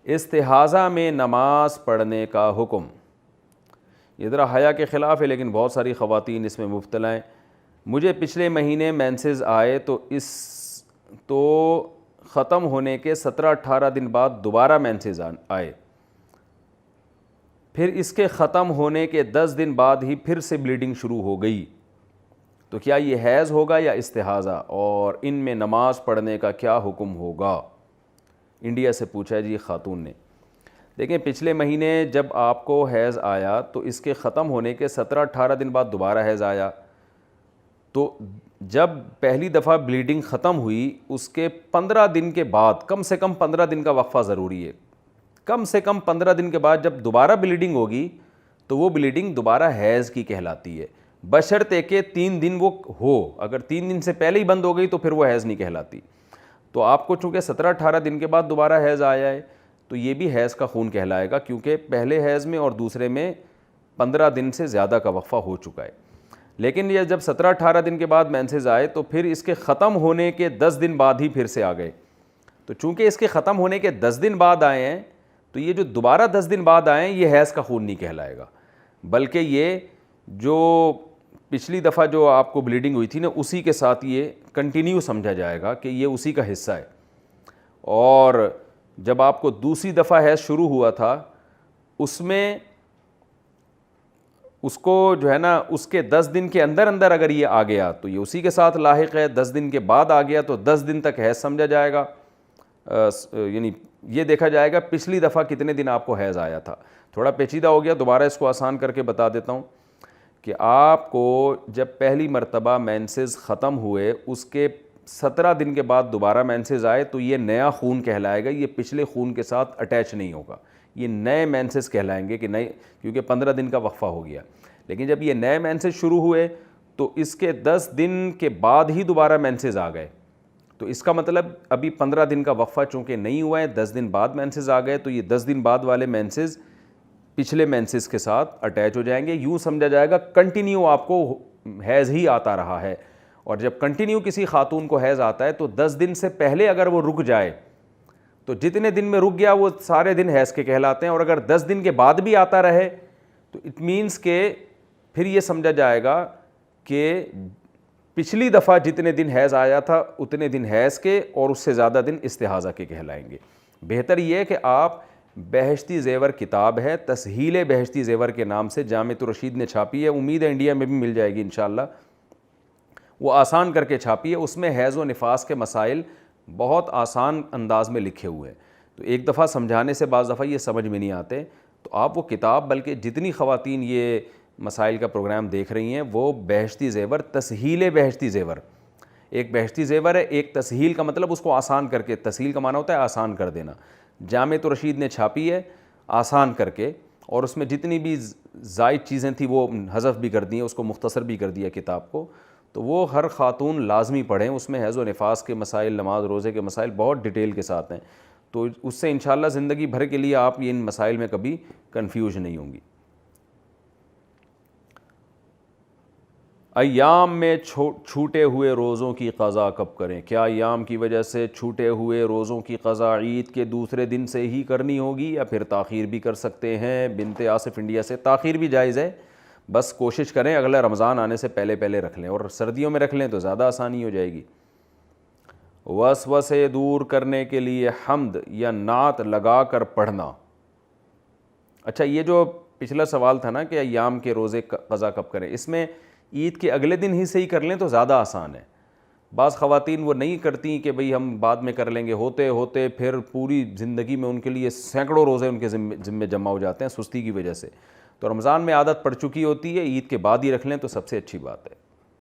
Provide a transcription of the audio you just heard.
استحاضہ میں نماز پڑھنے کا حکم. یہ ذرا حیا کے خلاف ہے لیکن بہت ساری خواتین اس میں مبتلا ہیں. مجھے پچھلے مہینے مینسز آئے تو ختم ہونے کے 17-18 دن بعد دوبارہ مینسز آئے, پھر اس کے ختم ہونے کے 10 دن بعد ہی پھر سے بلیڈنگ شروع ہو گئی, تو کیا یہ حیض ہوگا یا استحاضہ, اور ان میں نماز پڑھنے کا کیا حکم ہوگا؟ انڈیا سے پوچھا ہے جی خاتون نے. دیکھیں پچھلے مہینے جب آپ کو حیض آیا تو اس کے ختم ہونے کے 17-18 دن بعد دوبارہ حیض آیا, تو جب پہلی دفعہ بلیڈنگ ختم ہوئی اس کے 15 دن کے بعد, کم سے کم 15 دن کا وقفہ ضروری ہے, کم سے کم 15 دن کے بعد جب دوبارہ بلیڈنگ ہوگی تو وہ بلیڈنگ دوبارہ حیض کی کہلاتی ہے, بشرطے کہ 3 دن وہ ہو. اگر 3 دن سے پہلے ہی بند ہو گئی تو پھر وہ حیض نہیں کہلاتی. تو آپ کو چونکہ 17-18 دن کے بعد دوبارہ حیض آیا ہے تو یہ بھی حیض کا خون کہلائے گا, کیونکہ پہلے حیض میں اور دوسرے میں 15 دن سے زیادہ کا وقفہ ہو چکا ہے. لیکن یہ جب 17-18 دن کے بعد مینسز آئے تو پھر اس کے ختم ہونے کے 10 دن بعد ہی پھر سے آ گئے. تو چونکہ اس کے ختم ہونے کے 10 دن بعد آئے ہیں تو یہ جو دوبارہ 10 دن بعد آئے ہیں یہ حیض کا خون نہیں کہلائے گا, بلکہ یہ جو پچھلی دفعہ جو آپ کو بلیڈنگ ہوئی تھی نا اسی کے ساتھ یہ کنٹینیو سمجھا جائے گا کہ یہ اسی کا حصہ ہے. اور جب آپ کو دوسری دفعہ حیض شروع ہوا تھا اس میں اس کو جو ہے نا اس کے 10 دن کے اندر اگر یہ آ گیا تو یہ اسی کے ساتھ لاحق ہے. 10 دن کے بعد آ گیا تو 10 دن تک حیض سمجھا جائے گا, یعنی یہ دیکھا جائے گا پچھلی دفعہ کتنے دن آپ کو حیض آیا تھا. تھوڑا پیچیدہ ہو گیا, دوبارہ اس کو آسان کر کے بتا دیتا ہوں کہ آپ کو جب پہلی مرتبہ مینسز ختم ہوئے اس کے 17 دن کے بعد دوبارہ مینسز آئے تو یہ نیا خون کہلائے گا, یہ پچھلے خون کے ساتھ اٹیچ نہیں ہوگا, یہ نئے مینسز کہلائیں گے کہ نئے, کیونکہ 15 دن کا وقفہ ہو گیا. لیکن جب یہ نئے مینسز شروع ہوئے تو اس کے 10 دن کے بعد ہی دوبارہ مینسز آ گئے, تو اس کا مطلب ابھی 15 دن کا وقفہ چونکہ نہیں ہوا ہے, 10 دن بعد مینسز آ گئے تو یہ 10 دن بعد والے مینسز پچھلے مینسز کے ساتھ اٹیچ ہو جائیں گے. یوں سمجھا جائے گا کنٹینیو آپ کو حیض ہی آتا رہا ہے. اور جب کنٹینیو کسی خاتون کو حیض آتا ہے تو 10 دن سے پہلے اگر وہ رک جائے تو جتنے دن میں رک گیا وہ سارے دن حیض کے کہلاتے ہیں, اور اگر 10 دن کے بعد بھی آتا رہے تو اٹ مینس کہ پھر یہ سمجھا جائے گا کہ پچھلی دفعہ جتنے دن حیض آیا تھا اتنے دن حیض کے اور اس سے زیادہ دن استحاضہ کے کہلائیں گے. بہتر یہ ہے کہ آپ بہشتی زیور کتاب ہے, تسہیل بہشتی زیور کے نام سے جامعۃ الرشید نے چھاپی ہے, امید ہے انڈیا میں بھی مل جائے گی انشاءاللہ, وہ آسان کر کے چھاپی ہے. اس میں حیض و نفاس کے مسائل بہت آسان انداز میں لکھے ہوئے ہیں, تو ایک دفعہ سمجھانے سے بعض دفعہ یہ سمجھ میں نہیں آتے. تو آپ وہ کتاب, بلکہ جتنی خواتین یہ مسائل کا پروگرام دیکھ رہی ہیں وہ بہشتی زیور, تسہیل بہشتی زیور, ایک بہشتی زیور ہے, ایک تسہیل کا مطلب اس کو آسان کر کے, تسہیل کا معنی ہوتا ہے آسان کر دینا. جامعۃ الرشید نے چھاپی ہے آسان کر کے, اور اس میں جتنی بھی زائد چیزیں تھیں وہ حذف بھی کر دی ہیں, اس کو مختصر بھی کر دیا کتاب کو. تو وہ ہر خاتون لازمی پڑھیں, اس میں حیض و نفاس کے مسائل, نماز روزے کے مسائل بہت ڈیٹیل کے ساتھ ہیں, تو اس سے انشاءاللہ زندگی بھر کے لیے آپ ان مسائل میں کبھی کنفیوژ نہیں ہوں گی. ایام میں چھوٹے ہوئے روزوں کی قضا کب کریں؟ کیا ایام کی وجہ سے چھوٹے ہوئے روزوں کی قضا عید کے دوسرے دن سے ہی کرنی ہوگی یا پھر تاخیر بھی کر سکتے ہیں؟ بنت آصف انڈیا سے. تاخیر بھی جائز ہے, بس کوشش کریں اگلا رمضان آنے سے پہلے رکھ لیں, اور سردیوں میں رکھ لیں تو زیادہ آسانی ہو جائے گی. وسوسے دور کرنے کے لیے حمد یا نعت لگا کر پڑھنا. اچھا, یہ جو پچھلا سوال تھا نا کہ ایام کے روزے قضا کب کریں, اس میں عید کے اگلے دن ہی سے ہی کر لیں تو زیادہ آسان ہے. بعض خواتین وہ نہیں کرتی کہ بھئی ہم بعد میں کر لیں گے, ہوتے ہوتے پھر پوری زندگی میں ان کے لیے سینکڑوں روزے ان کے ذمے جمع ہو جاتے ہیں سستی کی وجہ سے. تو رمضان میں عادت پڑ چکی ہوتی ہے, عید کے بعد ہی رکھ لیں تو سب سے اچھی بات ہے.